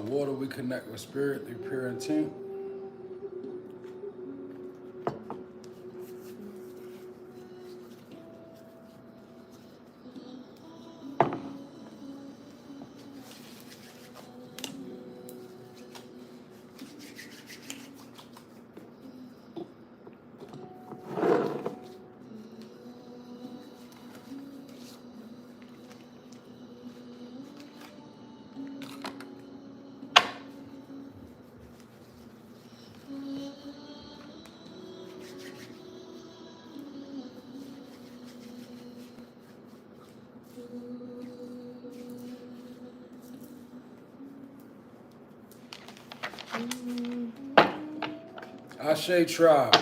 Water, we connect with spirit through pure intent. Ashe Tribe.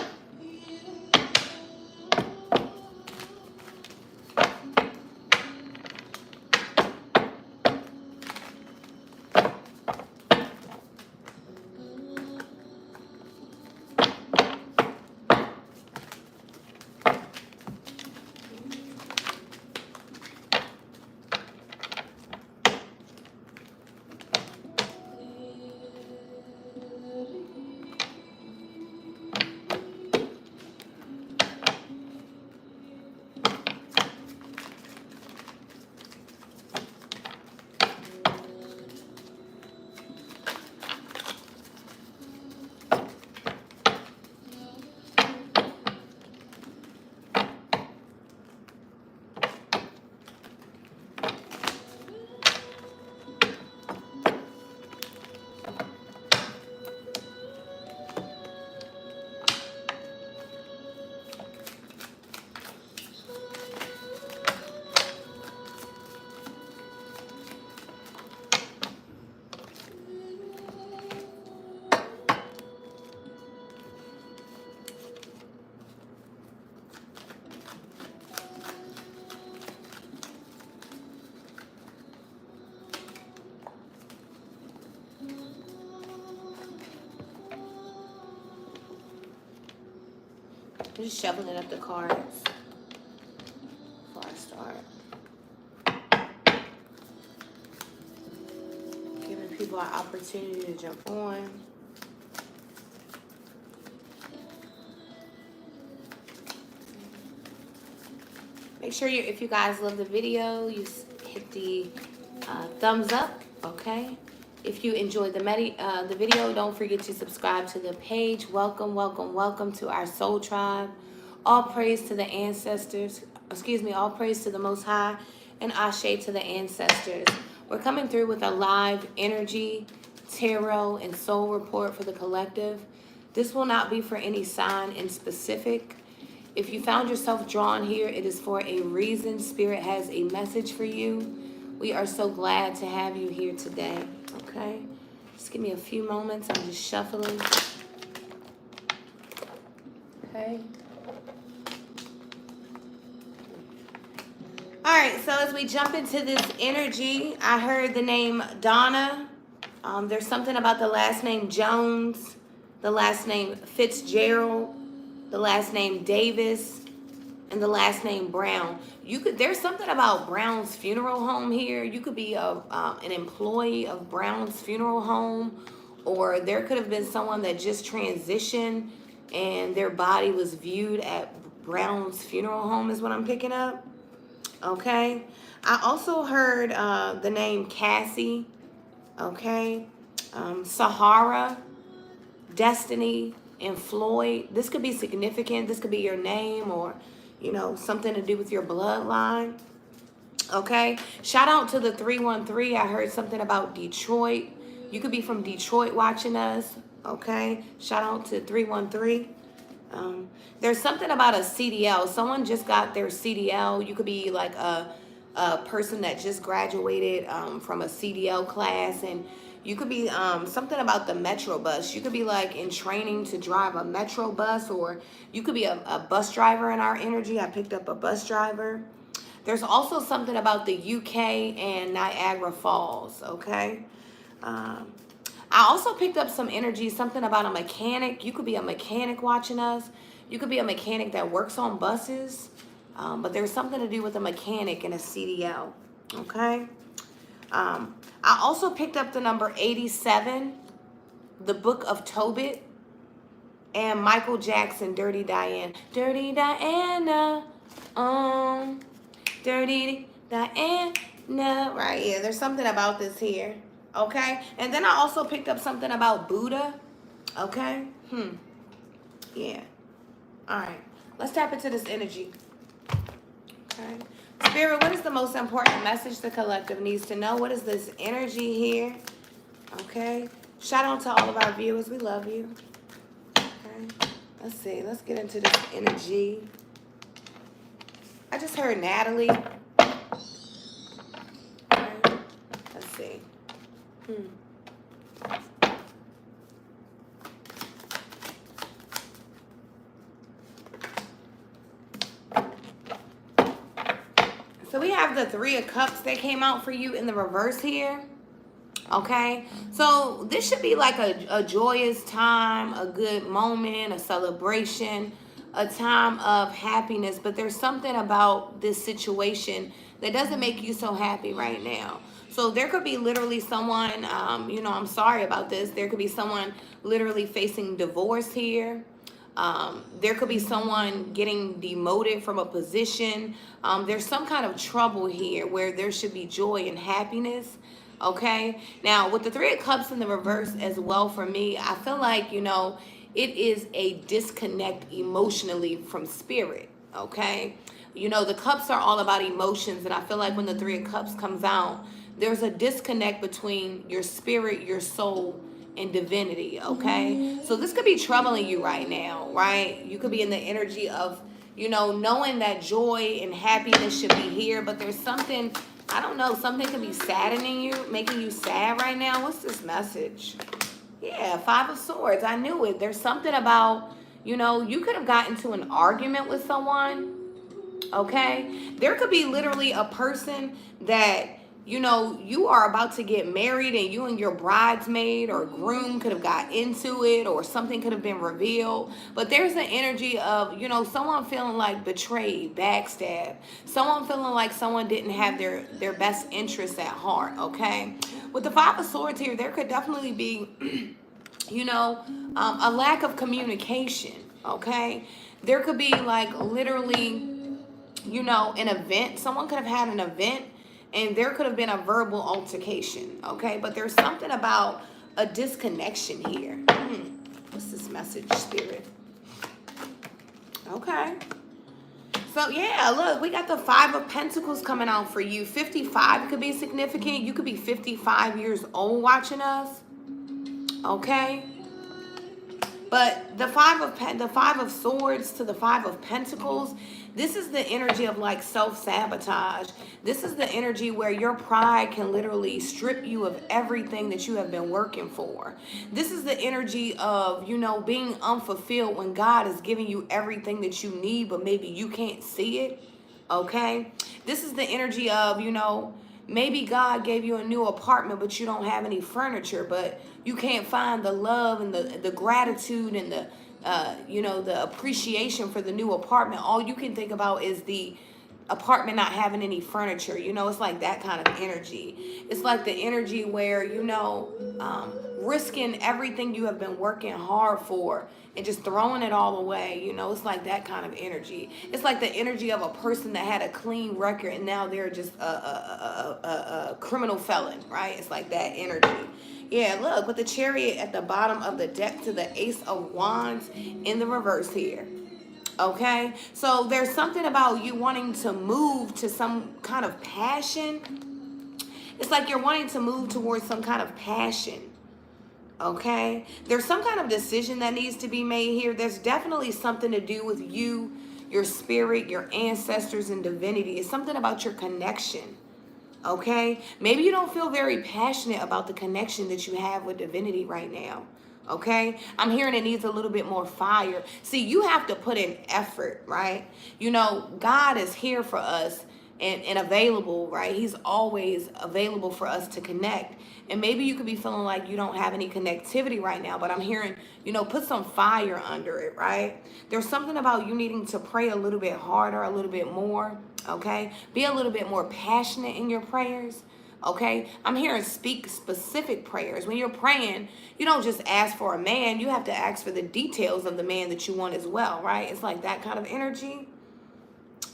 I'm just shuffling up the cards before I start. Giving people an opportunity to jump on. Make sure if you guys love the video, you hit the thumbs up, okay? If you enjoyed the video, don't forget to subscribe to the page. Welcome, welcome, welcome to our soul tribe. All praise to the ancestors. Excuse me, all praise to the Most High, and ashe to the ancestors. We're coming through with a live energy, tarot, and soul report for the collective. This will not be for any sign in specific. If you found yourself drawn here, it is for a reason. Spirit has a message for you. We are so glad to have you here today, okay? Just give me a few moments. I'm just shuffling. Okay. All right, so as we jump into this energy, I heard the name Donna. There's something about the last name Jones, the last name Fitzgerald, the last name Davis, and the last name Brown. There's something about Brown's Funeral Home here. You could be an employee of Brown's Funeral Home, or there could have been someone that just transitioned and their body was viewed at Brown's Funeral Home is what I'm picking up. Okay. I also heard the name Cassie. Okay. Sahara, Destiny, and Floyd. This could be significant. This could be your name, or something to do with your bloodline. Okay. Shout out to the 313. I heard something about Detroit. You could be from Detroit watching us. Okay. Shout out to 313. There's something about a CDL. Someone just got their CDL. You could be like a person that just graduated from a CDL class, and you could be something about the Metro bus. You could be like in training to drive a Metro bus, or you could be a bus driver in our energy. I picked up a bus driver. There's also something about the UK and Niagara Falls, okay? I also picked up some energy, something about a mechanic. You could be a mechanic watching us. You could be a mechanic that works on buses. But there's something to do with a mechanic and a CDL, okay? I I also picked up the number 87, the Book of Tobit, and Michael Jackson, Dirty Diana. Dirty Diana, Dirty Diana. Right here. There's something about this here. Okay? And then I also picked up something about Buddha. Okay? Yeah. All right. Let's tap into this energy. Okay. Spirit, what is the most important message the collective needs to know? What is this energy here? Okay. Shout out to all of our viewers. We love you. Okay. Let's see. Let's get into this energy. I just heard Natalie. Okay. Let's see. So we have the Three of Cups that came out for you in the reverse here. Okay, so this should be like a joyous time, a good moment, a celebration, a time of happiness. But there's something about this situation that doesn't make you so happy right now. So there could be literally someone, I'm sorry about this. There could be someone literally facing divorce here. There could be someone getting demoted from a position. There's some kind of trouble here where there should be joy and happiness. Okay. Now with the Three of Cups in the reverse as well, for me, I feel like, it is a disconnect emotionally from spirit. Okay. The cups are all about emotions. And I feel like when the Three of Cups comes out, there's a disconnect between your spirit, your soul, and divinity. Okay. So this could be troubling you right now, right? You could be in the energy of, knowing that joy and happiness should be here, but there's something, I don't know, something could be saddening you, making you sad right now. What's this message? Yeah, Five of Swords. I knew it. There's something about, you could have gotten into an argument with someone. Okay. There could be literally a person that, you are about to get married and you and your bridesmaid or groom could have got into it, or something could have been revealed. But there's an energy of, someone feeling like betrayed, backstabbed, someone feeling like someone didn't have their best interests at heart. Okay. With the Five of Swords here, there could definitely be, a lack of communication. Okay. There could be like literally, an event. Someone could have had an event and there could have been a verbal altercation. Okay. But there's something about a disconnection here. What's this message, Spirit? Okay. So yeah, look, we got the Five of Pentacles coming out for you. 55 could be significant. You could be 55 years old watching us. Okay. But the Five of Swords to the Five of Pentacles, this is the energy of like self-sabotage. This is the energy where your pride can literally strip you of everything that you have been working for. This is the energy of, being unfulfilled when God is giving you everything that you need, but maybe you can't see it. Okay. This is the energy of, maybe God gave you a new apartment, but you don't have any furniture, but you can't find the love and the gratitude and the appreciation for the new apartment. All you can think about is the apartment not having any furniture. It's like that kind of energy. It's like the energy where, risking everything you have been working hard for and just throwing it all away. It's like that kind of energy. It's like the energy of a person that had a clean record and now they're just a criminal felon, right? It's like that energy. Yeah, look, with the Chariot at the bottom of the deck to the Ace of Wands in the reverse here. Okay, so there's something about you wanting to move to some kind of passion. It's like you're wanting to move towards some kind of passion. Okay, there's some kind of decision that needs to be made here. There's definitely something to do with you, your spirit, your ancestors, and divinity. It's something about your connection. Okay, maybe you don't feel very passionate about the connection that you have with divinity right now. Okay, I'm hearing it needs a little bit more fire. See, you have to put in effort, right? God is here for us and available, right? He's always available for us to connect. And maybe you could be feeling like you don't have any connectivity right now, but I'm hearing, put some fire under it, right? There's something about you needing to pray a little bit harder, a little bit more, okay? Be a little bit more passionate in your prayers, Okay, I'm hearing speak specific prayers. When you're praying, you don't just ask for a man, you have to ask for the details of the man that you want as well, right? It's like that kind of energy.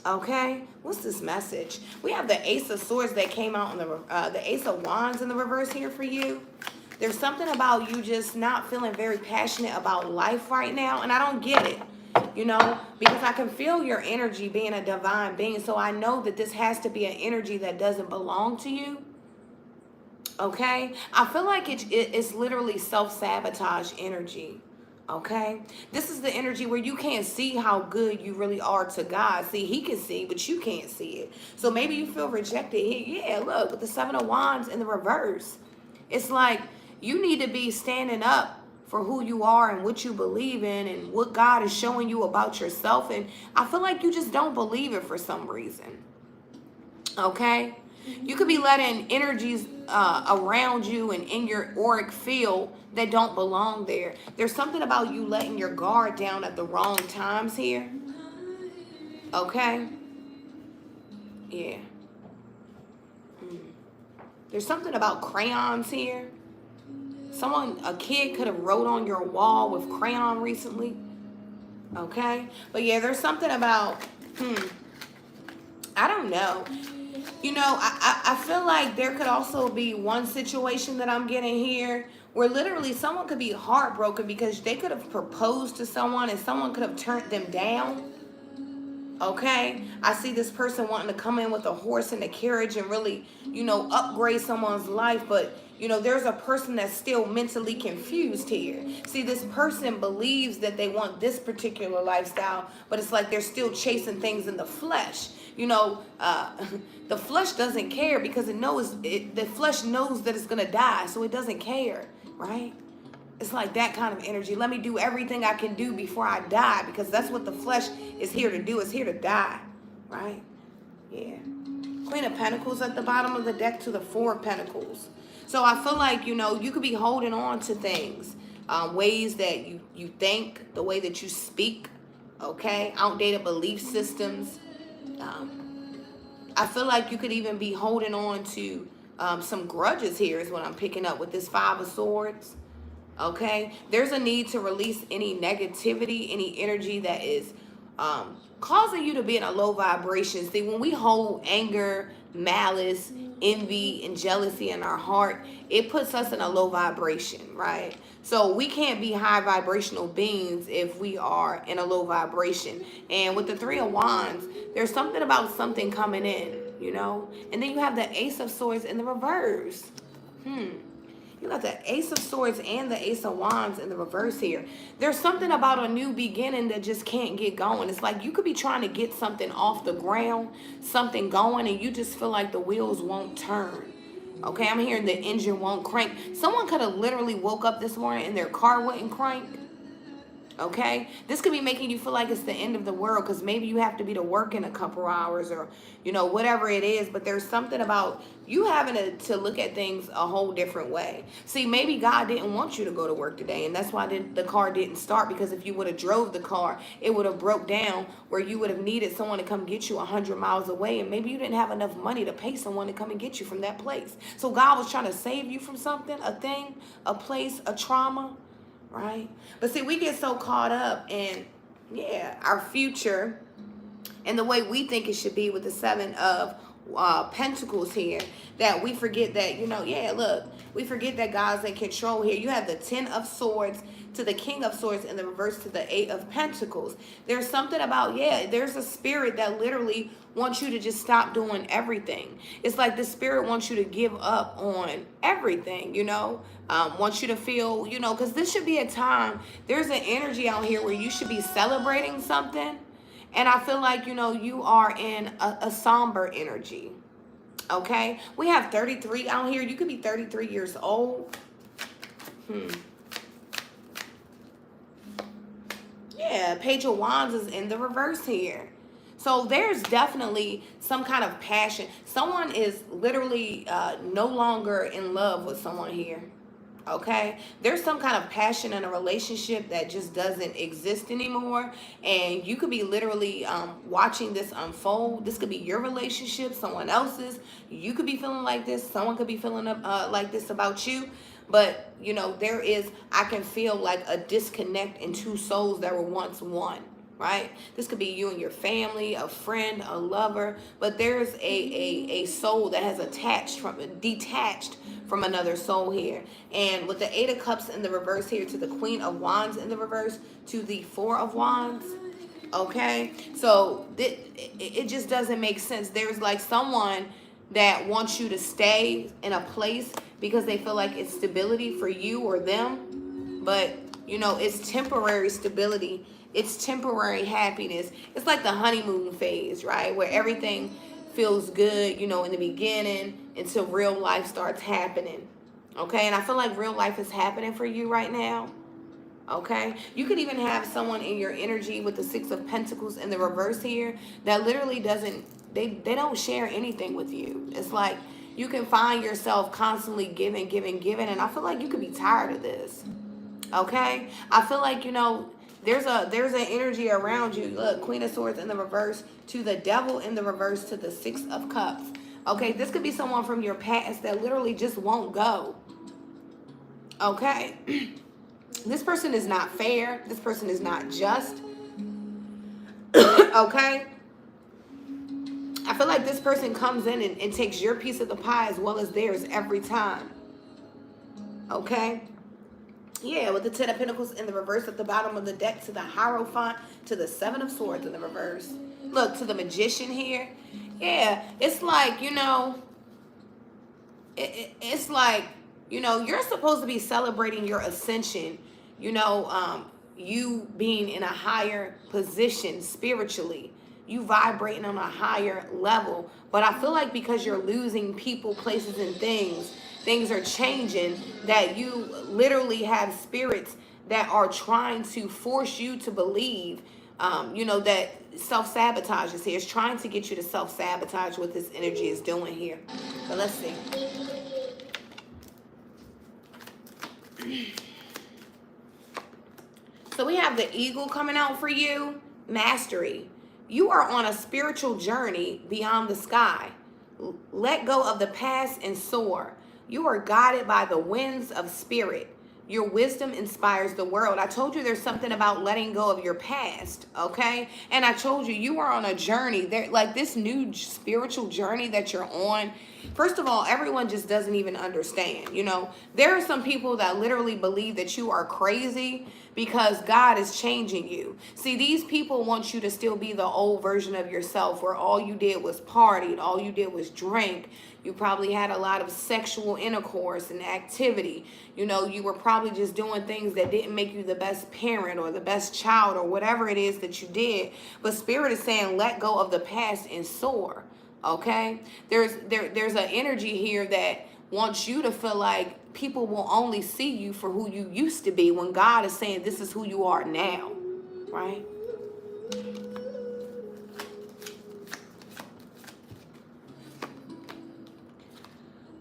Okay, what's this message? We have the Ace of Swords that came out in the Ace of Wands in the reverse here for you. There's something about you just not feeling very passionate about life right now, and I don't get it, you know, because I can feel your energy being a divine being, so I know that this has to be an energy that doesn't belong to you. Okay, I feel like it's literally self-sabotage energy. Okay, this is the energy where you can't see how good you really are to God. See, he can see, but you can't see it. So maybe you feel rejected here. Yeah, look, with the Seven of Wands in the reverse, it's like you need to be standing up for who you are and what you believe in and what God is showing you about yourself. And I feel like you just don't believe it for some reason. Okay, you could be letting energies around you and in your auric field that don't belong there. There's something about you letting your guard down at the wrong times here. Okay, yeah. There's something about crayons here. A kid could have wrote on your wall with crayon recently. Okay, but yeah, there's something about I don't know. You know, I feel like there could also be one situation that I'm getting here where literally someone could be heartbroken because they could have proposed to someone and someone could have turned them down. Okay, I see this person wanting to come in with a horse and a carriage and really, you know, upgrade someone's life, but you know, there's a person that's still mentally confused here. See, this person believes that they want this particular lifestyle, but it's like they're still chasing things in the flesh. You know, the flesh doesn't care because the flesh knows that it's going to die, so it doesn't care, right? It's like that kind of energy. Let me do everything I can do before I die, because that's what the flesh is here to do. It's here to die, right? Yeah. Queen of Pentacles at the bottom of the deck to the Four of Pentacles. So I feel like, you know, you could be holding on to things, ways that you think, the way that you speak, okay? Outdated belief systems. I feel like you could even be holding on to some grudges here is what I'm picking up with this Five of Swords. Okay, there's a need to release any negativity, any energy that is causing you to be in a low vibration. See, when we hold anger, malice, envy, and jealousy in our heart, it puts us in a low vibration, right? So we can't be high vibrational beings if we are in a low vibration. And with the Three of Wands, there's something about something coming in, you know? And then you have the Ace of Swords in the reverse. You got the Ace of Swords and the Ace of Wands in the reverse here. There's something about a new beginning that just can't get going. It's like you could be trying to get something off the ground, something going, and you just feel like the wheels won't turn. Okay, I'm hearing the engine won't crank. Someone could have literally woke up this morning and their car wouldn't crank. Okay, this could be making you feel like it's the end of the world because maybe you have to be to work in a couple hours or, you know, whatever it is. But there's something about you having to look at things a whole different way. See, maybe God didn't want you to go to work today, and that's why the car didn't start, because if you would have drove the car, it would have broke down where you would have needed someone to come get you 100 miles away, and maybe you didn't have enough money to pay someone to come and get you from that place. So God was trying to save you from something, a thing, a place, a trauma. Right? But see, we get so caught up in, our future and the way we think it should be with the Seven of Pentacles here, that we forget that, you know, look, we forget that God's in control here. You have the Ten of Swords to the King of Swords in the reverse to the Eight of Pentacles. There's something about, there's a spirit that literally wants you to just stop doing everything. It's like the spirit wants you to give up on everything, you know, wants you to feel, you know, because this should be a time, there's an energy out here where you should be celebrating something. And I feel like, you know, you are in a somber energy. Okay, we have 33 out here. You could be 33 years old. Yeah, Page of Wands is in the reverse here. So there's definitely some kind of passion. Someone is literally no longer in love with someone here. Okay, there's some kind of passion in a relationship that just doesn't exist anymore, and you could be literally watching this unfold. This could be your relationship, someone else's. You could be feeling like this, someone could be feeling like this about you. But you know, I can feel like a disconnect in two souls that were once one. Right, this could be you and your family, a friend, a lover, but there's a soul that has detached from another soul here. And with the Eight of Cups in the reverse here, to the Queen of Wands in the reverse, to the Four of Wands. Okay, so it just doesn't make sense. There's like someone that wants you to stay in a place because they feel like it's stability for you or them, but you know, it's temporary stability, it's temporary happiness. It's like the honeymoon phase, right, where everything feels good, you know, in the beginning until real life starts happening. Okay, and I feel like real life is happening for you right now. Okay, you could even have someone in your energy with the Six of Pentacles in the reverse here that literally doesn't, they don't share anything with you. It's like you can find yourself constantly giving, and I feel like you could be tired of this. Okay, I feel like, you know, there's an energy around you. Look, Queen of Swords in the reverse, to the Devil in the reverse, to the Six of Cups. Okay, this could be someone from your past that literally just won't go. Okay. This person is not fair. This person is not just. Okay. I feel like this person comes in and takes your piece of the pie as well as theirs every time. Okay. Yeah, with the Ten of Pentacles in the reverse at the bottom of the deck, to the Hierophant, to the Seven of Swords in the reverse. Look, to the Magician here. Yeah, it's like, you know, it's like, you know, you're supposed to be celebrating your ascension, you know, you being in a higher position spiritually, you vibrating on a higher level. But I feel like because you're losing people, places, and things are changing, that you literally have spirits that are trying to force you to believe, you know, that self-sabotage is here. It's trying to get you to self-sabotage what this energy is doing here. But let's see. So we have the Eagle coming out for you. Mastery. You are on a spiritual journey beyond the sky. Let go of the past and soar. You are guided by the winds of spirit. Your wisdom inspires the world. I told you there's something about letting go of your past, okay? And I told you, you are on a journey. There, like this new spiritual journey that you're on. First of all, everyone just doesn't even understand, you know? There are some people that literally believe that you are crazy because God is changing you. See, these people want you to still be the old version of yourself where all you did was party, all you did was drink. You probably had a lot of sexual intercourse and activity. You know, you were probably just doing things that didn't make you the best parent or the best child or whatever it is that you did. But Spirit is saying, let go of the past and soar. Okay? There's an energy here that wants you to feel like people will only see you for who you used to be, when God is saying this is who you are now. Right?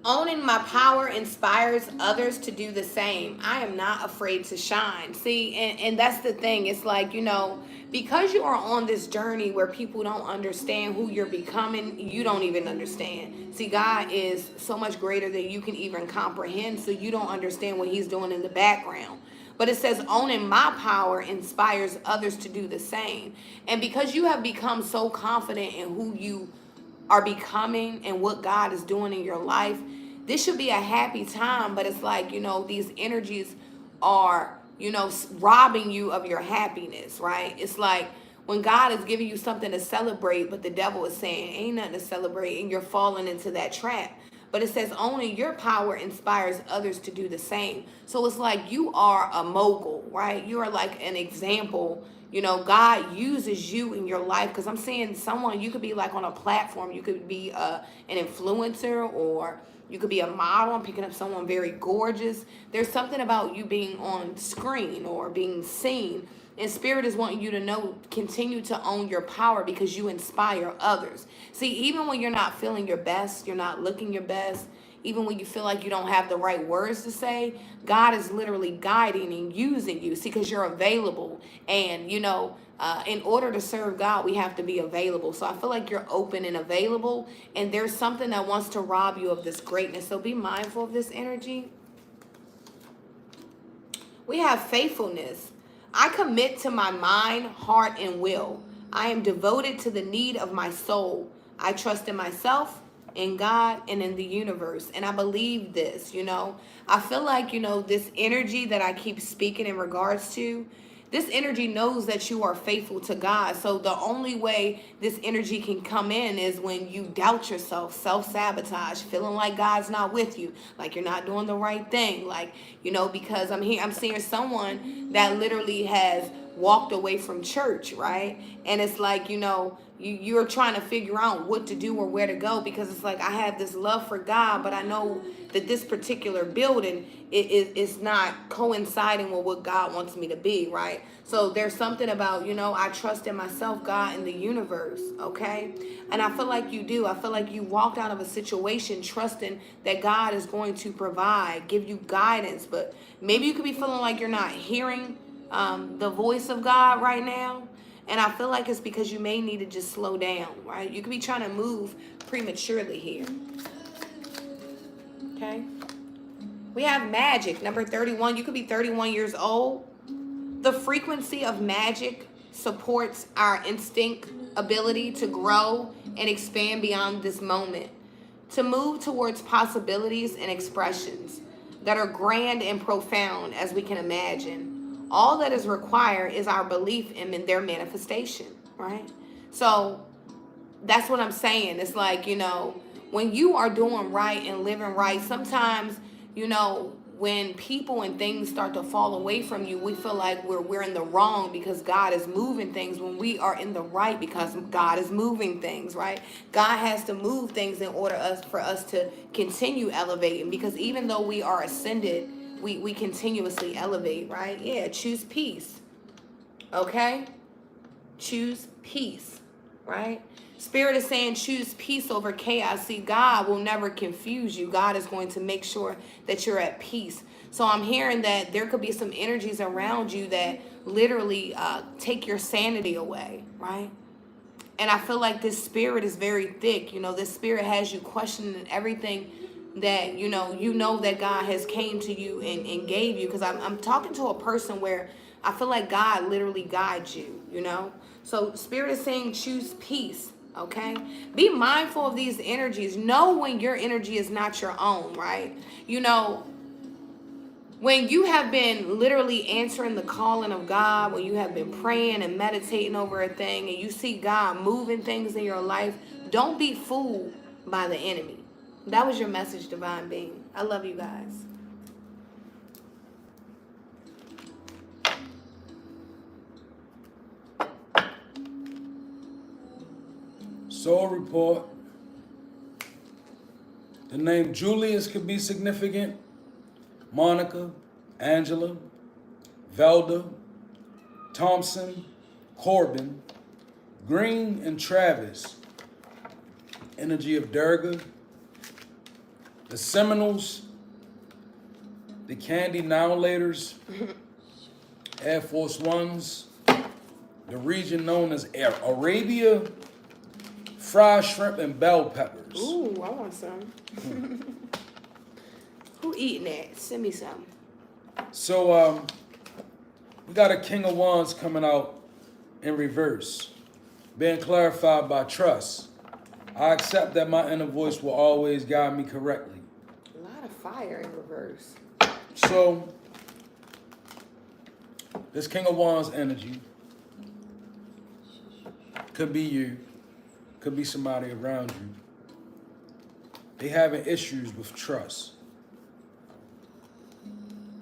Owning my power inspires others to do the same. I am not afraid to shine. See, and that's the thing. It's like, you know, because you are on this journey where people don't understand who you're becoming, you don't even understand. See, God is so much greater than you can even comprehend, so you don't understand what he's doing in the background. But it says owning my power inspires others to do the same. And because you have become so confident in who you are becoming and what God is doing in your life, this should be a happy time. But it's like, you know, these energies are, you know, robbing you of your happiness, right? It's like when God is giving you something to celebrate, but the devil is saying ain't nothing to celebrate, and you're falling into that trap. But it says owning your power inspires others to do the same. So it's like you are a mogul, right? You are like an example. You know, God uses you in your life, because I'm seeing someone, you could be like on a platform. You could be an influencer, or you could be a model. I'm picking up someone very gorgeous. There's something about you being on screen or being seen. And Spirit is wanting you to know, continue to own your power, because you inspire others. See, even when you're not feeling your best, you're not looking your best, even when you feel like you don't have the right words to say, God is literally guiding and using you. See, because you're available. And, you know, in order to serve God, we have to be available. So I feel like you're open and available. And there's something that wants to rob you of this greatness. So be mindful of this energy. We have faithfulness. I commit to my mind, heart, and will. I am devoted to the need of my soul. I trust in myself, in God, and in the universe. And I believe this, you know. I feel like, you know, this energy that I keep speaking in regards to, this energy knows that you are faithful to God. So the only way this energy can come in is when you doubt yourself, self-sabotage, feeling like God's not with you, like you're not doing the right thing. Like, you know, because I'm seeing someone that literally has walked away from church, right? And it's like, you know, you're trying to figure out what to do or where to go, because it's like, I have this love for God, but I know that this particular building is not coinciding with what God wants me to be, right? So there's something about, you know, I trust in myself, God, and the universe, okay? And I feel like you do. I feel like you walked out of a situation trusting that God is going to provide, give you guidance, but maybe you could be feeling like you're not hearing the voice of God right now. And I feel like it's because you may need to just slow down, right? You could be trying to move prematurely here. Okay. We have magic, number 31. You could be 31 years old. The frequency of magic supports our instinct ability to grow and expand beyond this moment, to move towards possibilities and expressions that are grand and profound as we can imagine. All that is required is our belief in their manifestation, right? So that's what I'm saying. It's like, you know, when you are doing right and living right, sometimes, you know, when people and things start to fall away from you, we feel like we're in the wrong because God is moving things, when we are in the right because God is moving things, right? God has to move things in order for us to continue elevating, because even though we are ascended, we continuously elevate, right? Yeah, choose peace. Okay? Choose peace, right? Spirit is saying choose peace over chaos. See, God will never confuse you. God is going to make sure that you're at peace. So I'm hearing that there could be some energies around you that literally take your sanity away, right? And I feel like this spirit is very thick. You know, this spirit has you questioning everything that, you know that God has came to you and gave you. Because I'm talking to a person where I feel like God literally guides you, you know. So spirit is saying choose peace, okay? Be mindful of these energies. Know when your energy is not your own, right? You know, when you have been literally answering the calling of God, when you have been praying and meditating over a thing and you see God moving things in your life, don't be fooled by the enemy. That was your message, Divine Being. I love you guys. Soul report. The name Julius could be significant. Monica, Angela, Velda, Thompson, Corbin, Green, and Travis. Energy of Durga. The Seminoles, the Candy Nodulators, Air Force Ones, the region known as Arabia, fried shrimp and bell peppers. Ooh, I want some. Who eating that? Send me some. So we got a King of Wands coming out in reverse, being clarified by trust. I accept that my inner voice will always guide me correctly. A lot of fire in reverse. So this King of Wands energy could be you, could be somebody around you. They having issues with trust.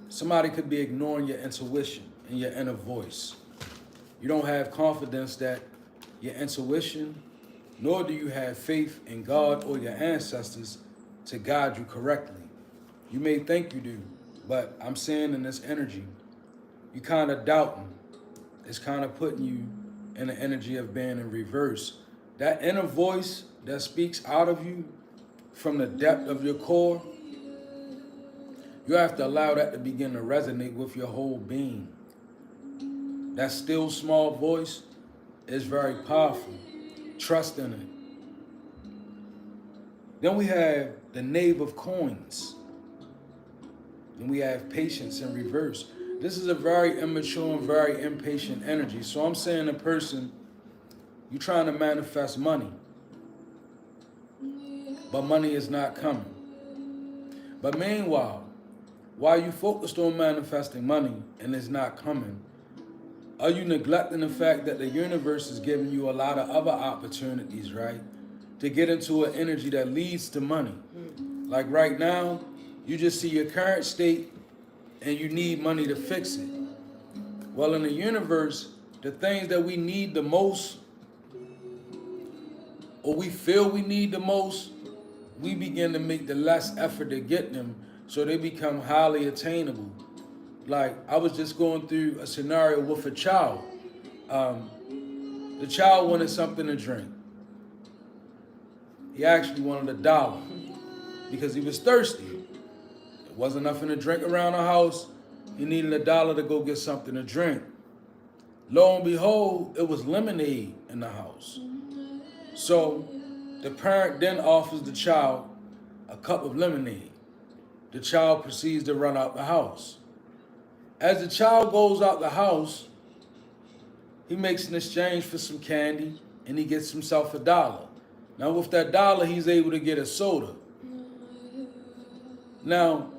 Somebody could be ignoring your intuition and your inner voice. You don't have confidence that your intuition, nor do you have faith in God or your ancestors to guide you correctly. You may think you do, but I'm saying in this energy, you kind of doubting. It's kind of putting you in the energy of being in reverse. That inner voice that speaks out of you from the depth of your core, you have to allow that to begin to resonate with your whole being. That still small voice is very powerful. Trust in it. Then we have the Knave of Coins. Then we have patience in reverse. This is a very immature and very impatient energy. So I'm saying a person, you're trying to manifest money, but money is not coming. But meanwhile, while you focused on manifesting money and it's not coming, are you neglecting the fact that the universe is giving you a lot of other opportunities, right? To get into an energy that leads to money. Like right now, you just see your current state and you need money to fix it. Well, in the universe, the things that we need the most, or we feel we need the most, we begin to make the less effort to get them, so they become highly attainable. Like, I was just going through a scenario with a child. The child wanted something to drink. He actually wanted $1 because he was thirsty. There wasn't nothing to drink around the house. He needed $1 to go get something to drink. Lo and behold, it was lemonade in the house. So the parent then offers the child a cup of lemonade. The child proceeds to run out the house. As the child goes out the house, he makes an exchange for some candy and he gets himself $1. Now with that $1, he's able to get a soda. Now,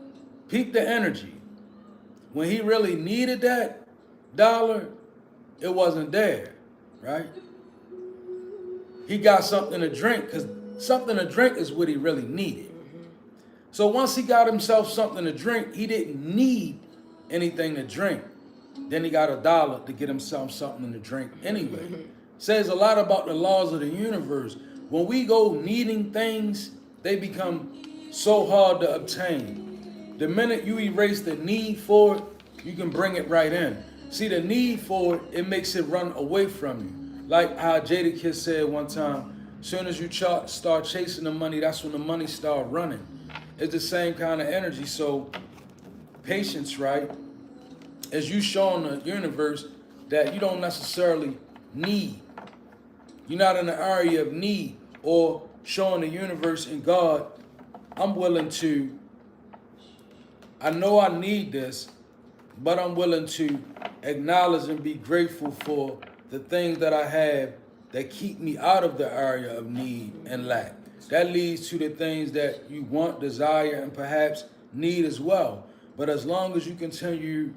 peep the energy. When he really needed that $1, it wasn't there, right? He got something to drink because something to drink is what he really needed. So once he got himself something to drink, he didn't need anything to drink. Then he got $1 to get himself something to drink anyway. Says a lot about the laws of the universe. When we go needing things, they become so hard to obtain. The minute you erase the need for it, you can bring it right in. See, the need for it, it makes it run away from you. Like how Jadakiss said one time, as soon as you start chasing the money, that's when the money start running. It's the same kind of energy. So patience, right, is you showing the universe that you don't necessarily need. You're not in the area of need, or showing the universe and God, I'm willing to, I know I need this, but I'm willing to acknowledge and be grateful for the things that I have that keep me out of the area of need and lack. That leads to the things that you want, desire, and perhaps need as well. But as long as you continue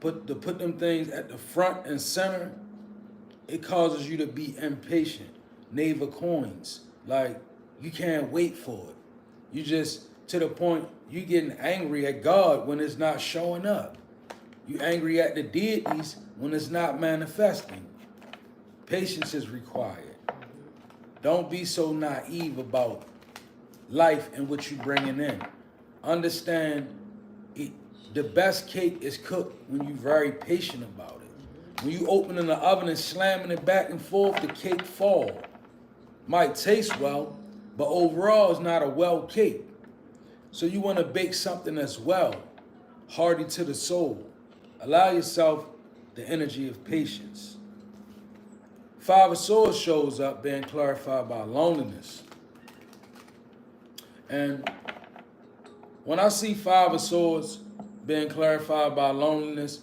put them things at the front and center, it causes you to be impatient. Knave of Coins. Like, you can't wait for it. You just, to the point, you getting angry at God when it's not showing up. You angry at the deities when it's not manifesting. Patience is required. Don't be so naive about life and what you're bringing in. Understand, the best cake is cooked when you're very patient about it. When you open in the oven and slamming it back and forth, the cake fall. Might taste well, but overall it's not a well cake. So you want to bake something that's well, hearty to the soul. Allow yourself the energy of patience. Five of Swords shows up being clarified by loneliness. And when I see Five of Swords being clarified by loneliness,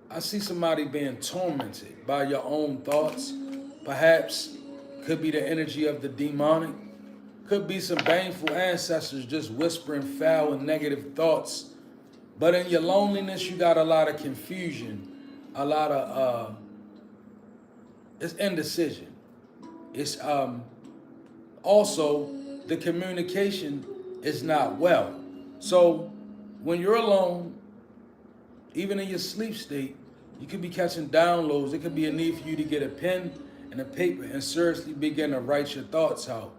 I see somebody being tormented by your own thoughts. Perhaps could be the energy of the demonic. Could be some baneful ancestors just whispering foul and negative thoughts. But in your loneliness, you got a lot of confusion, a lot of, it's indecision. It's also the communication is not well. So when you're alone, even in your sleep state, you could be catching downloads. It could be a need for you to get a pen and a paper and seriously begin to write your thoughts out.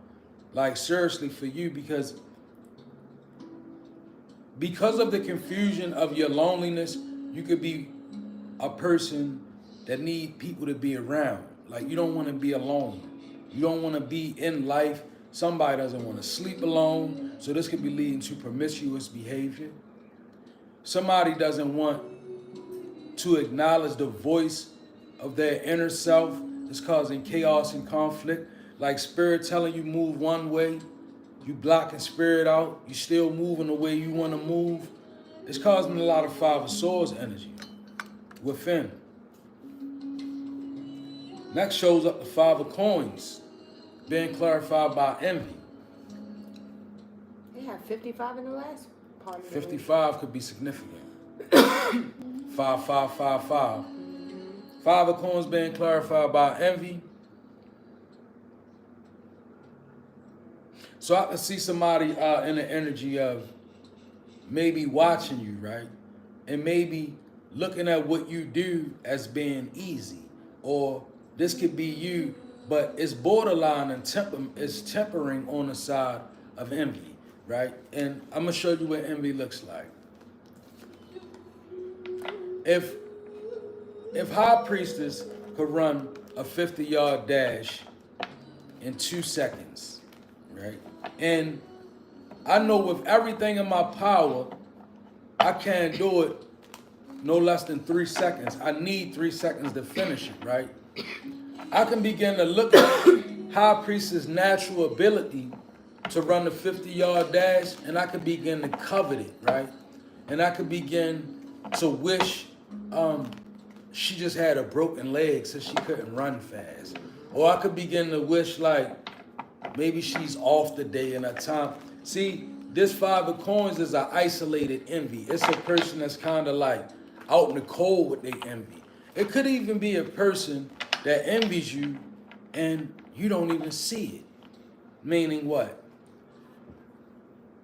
Like seriously for you, because of the confusion of your loneliness, you could be a person that need people to be around. Like you don't want to be alone. You don't want to be in life Somebody doesn't want to sleep alone, so this could be leading to promiscuous behavior. Somebody doesn't want to acknowledge the voice of their inner self. It's causing chaos and conflict. Like spirit telling you move one way, you blocking spirit out, you still moving the way you want to move. It's causing a lot of Five of Swords energy within. Next shows up the Five of Coins, being clarified by envy. They have 55 in the last part of the 55 could be significant. 5555. Five of Coins being clarified by envy. So I can see somebody in the energy of maybe watching you, right? And maybe looking at what you do as being easy. Or this could be you, but it's borderline and it's tempering on the side of envy, right? And I'm gonna show you what envy looks like. If High Priestess could run a 50-yard dash in 2 seconds, right? And I know with everything in my power, I can't do it no less than 3 seconds. I need 3 seconds to finish it, right? I can begin to look at High Priestess' natural ability to run the 50-yard dash, and I could begin to covet it, right? And I could begin to wish she just had a broken leg so she couldn't run fast. Or I could begin to wish like maybe she's off the day and a time. See, this Five of Coins is an isolated envy. It's a person that's kind of like out in the cold with their envy. It could even be a person that envies you and you don't even see it. Meaning what?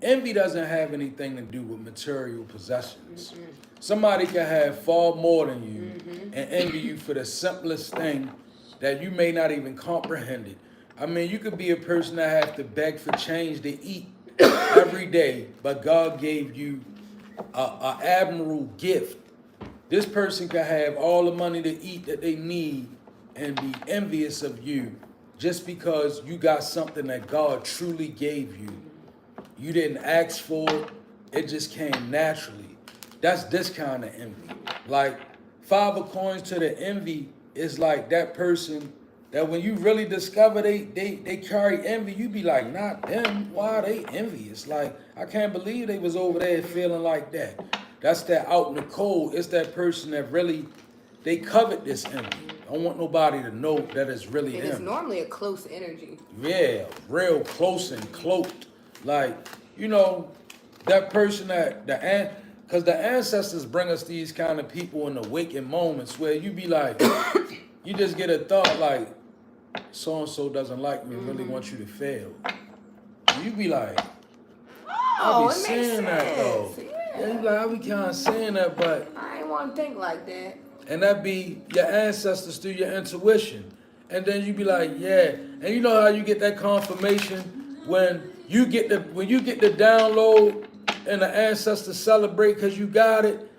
Envy doesn't have anything to do with material possessions. Mm-hmm. Somebody can have far more than you and envy you for the simplest thing that you may not even comprehend it. I mean, you could be a person that has to beg for change to eat every day, but God gave you an admirable gift. This person can have all the money to eat that they need and be envious of you just because you got something that God truly gave you. You didn't ask for it, it just came naturally. That's this kind of envy. Like Five of Coins to the envy is like that person that when you really discover they carry envy, you be like, not them, why are they envious? Like, I can't believe they was over there feeling like that. That's that out in the cold. It's that person that really, they covet this envy. I don't want nobody to know that it's really And them. it's normally a close energy. Yeah, real close and cloaked. Like, you know, that person that because the ancestors bring us these kind of people in the waking moments where you be like, you just get a thought like, so-and-so doesn't like me and really want you to fail. You be like, I be saying that though. Yeah, you be like, I be kind of saying that, but I ain't want to think like that. And that be your ancestors through your intuition. And then you be like, yeah. And you know how you get that confirmation when you get the download and the ancestors celebrate because you got it.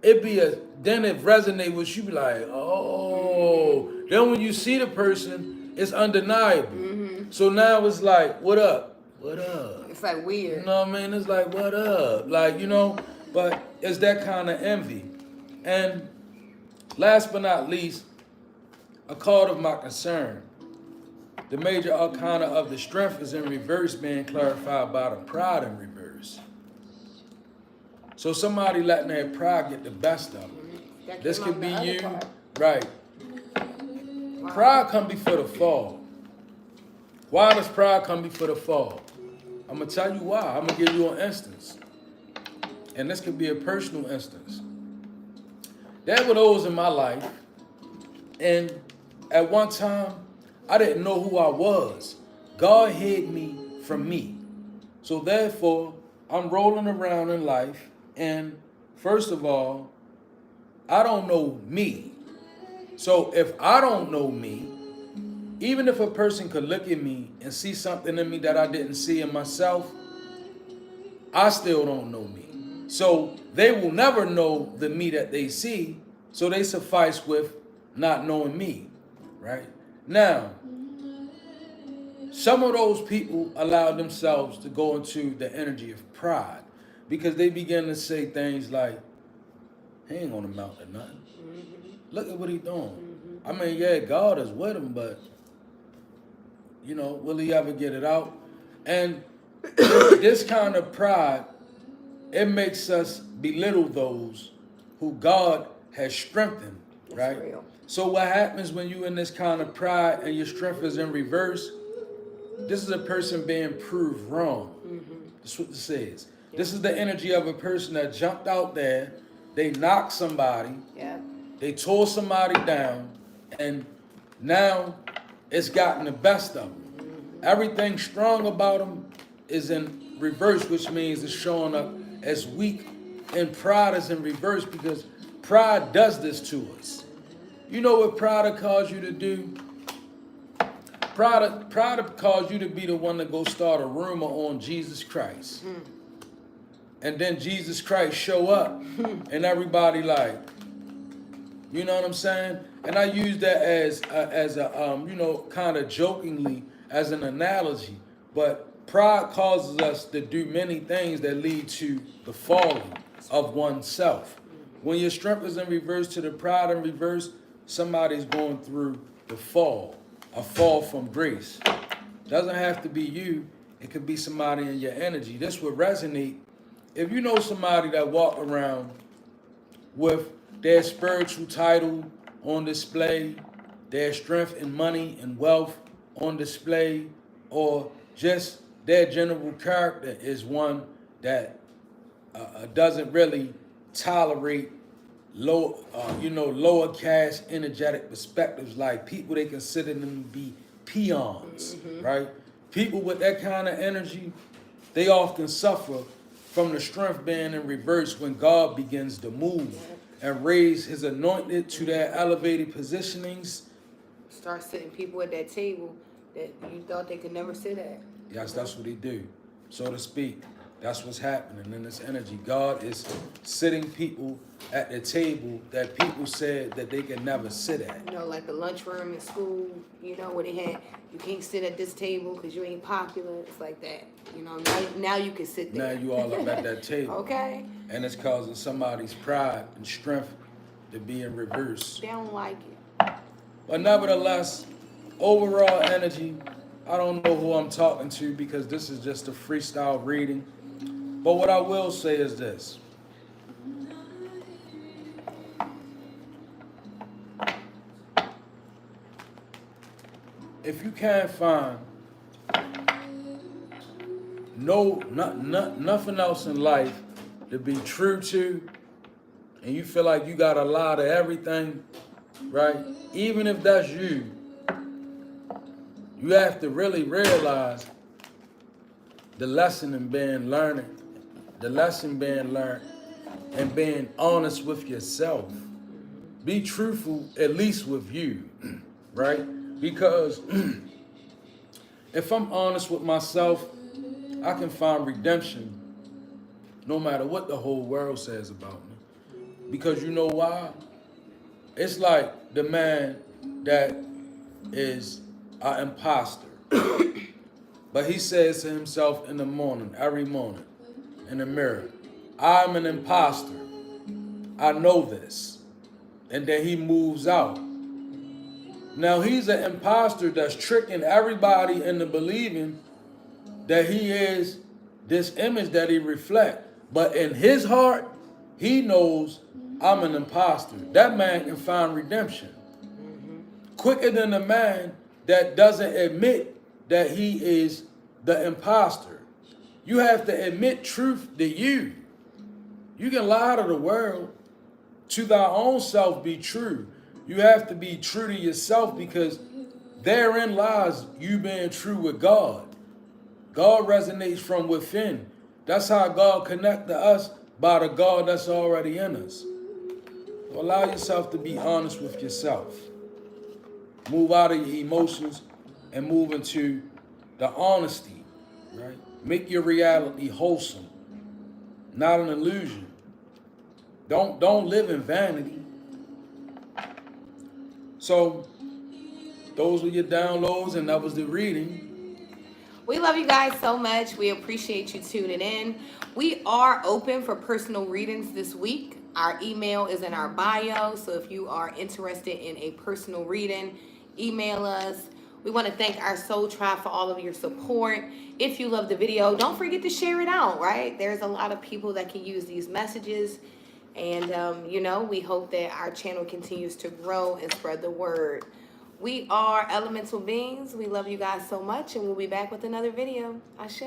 Then it resonate with you. Be like, oh. Then when you see the person, it's undeniable. Mm-hmm. So now it's like, what up? What up? It's like weird. You know what I mean? It's like, what up? Like, you know, but it's that kind of envy. And last but not least, a card of my concern. The major arcana of the strength is in reverse, being clarified by the pride in reverse. So somebody letting their pride get the best of them. This could be you, right? Wow. Pride come before the fall. Why does pride come before the fall? I'm gonna tell you why. I'm gonna give you an instance, and this could be a personal instance. There were those in my life, and at one time, I didn't know who I was. God hid me from me. So therefore, I'm rolling around in life, and first of all, I don't know me. So if I don't know me, even if a person could look at me and see something in me that I didn't see in myself, I still don't know me. So they will never know the me that they see, so they suffice with not knowing me, right? Now, Some of those people allow themselves to go into the energy of pride because they begin to say things like, he ain't gonna amount to nothing. Look at what he doing. I mean, yeah, God is with him, but will he ever get it out? And this kind of pride, it makes us belittle those who God has strengthened, right? That's real. So what happens when you in this kind of pride and your strength is in reverse? This is a person being proved wrong. That's what this says. This is the energy of a person that jumped out there, they knocked somebody, they tore somebody down, and now it's gotten the best of them. Everything strong about them is in reverse, which means it's showing up as weak, and pride is in reverse because pride does this to us. You know what pride will cause you to do? Pride will cause you to be the one to go start a rumor on Jesus Christ. And then Jesus Christ show up and everybody like, you know what I'm saying? And I use that as a kind of jokingly as an analogy. But pride causes us to do many things that lead to the falling of oneself. When your strength is in reverse to the pride in reverse, somebody's going through the fall, a fall from grace. Doesn't have to be you. It could be somebody in your energy. This would resonate if you know somebody that walk around with their spiritual title on display, their strength and money and wealth on display, or just their general character is one that doesn't really tolerate lower caste energetic perspectives, like people they consider them to be peons, right? People with that kind of energy, they often suffer from the strength being in reverse when God begins to move and raise his anointed to their elevated positionings. Start sitting people at that table that you thought they could never sit at. Yes, that's what he do, so to speak. That's what's happening in this energy. God is sitting people at the table that people said that they can never sit at. Like the lunchroom in school, where they had, you can't sit at this table because you ain't popular. It's like that. Now you can sit there. Now you all up at that table. Okay. And it's causing somebody's pride and strength to be in reverse. They don't like it. But nevertheless, overall energy, I don't know who I'm talking to because this is just a freestyle reading. But what I will say is this. If you can't find nothing else in life to be true to, and you feel like you got a lot of everything, right? Even if that's you, you have to really realize the lesson being learned and being honest with yourself. Be truthful, at least with you, right? Because if I'm honest with myself, I can find redemption no matter what the whole world says about me. Because you know why? It's like the man that is an imposter. But he says to himself in the morning, every morning, in the mirror, I'm an imposter. I know this. And then he moves out. Now he's an imposter that's tricking everybody into believing that he is this image that he reflects. But in his heart, he knows I'm an imposter. That man can find redemption quicker than the man that doesn't admit that he is the imposter. You have to admit truth to you. You can lie to the world. To thy own self be true. You have to be true to yourself because therein lies you being true with God. God resonates from within. That's how God connects to us, by the God that's already in us. So allow yourself to be honest with yourself. Move out of your emotions and move into the honesty, right? Make your reality wholesome, not an illusion. Don't live in vanity. So those were your downloads, and that was the reading. We love you guys so much. We appreciate you tuning in. We are open for personal readings this week. Our email is in our bio, so if you are interested in a personal reading, email us. We want to thank our Soul Tribe for all of your support. If you love the video, don't forget to share it out, right? There's a lot of people that can use these messages. And, we hope that our channel continues to grow and spread the word. We are elemental beings. We love you guys so much, and we'll be back with another video. Ashe.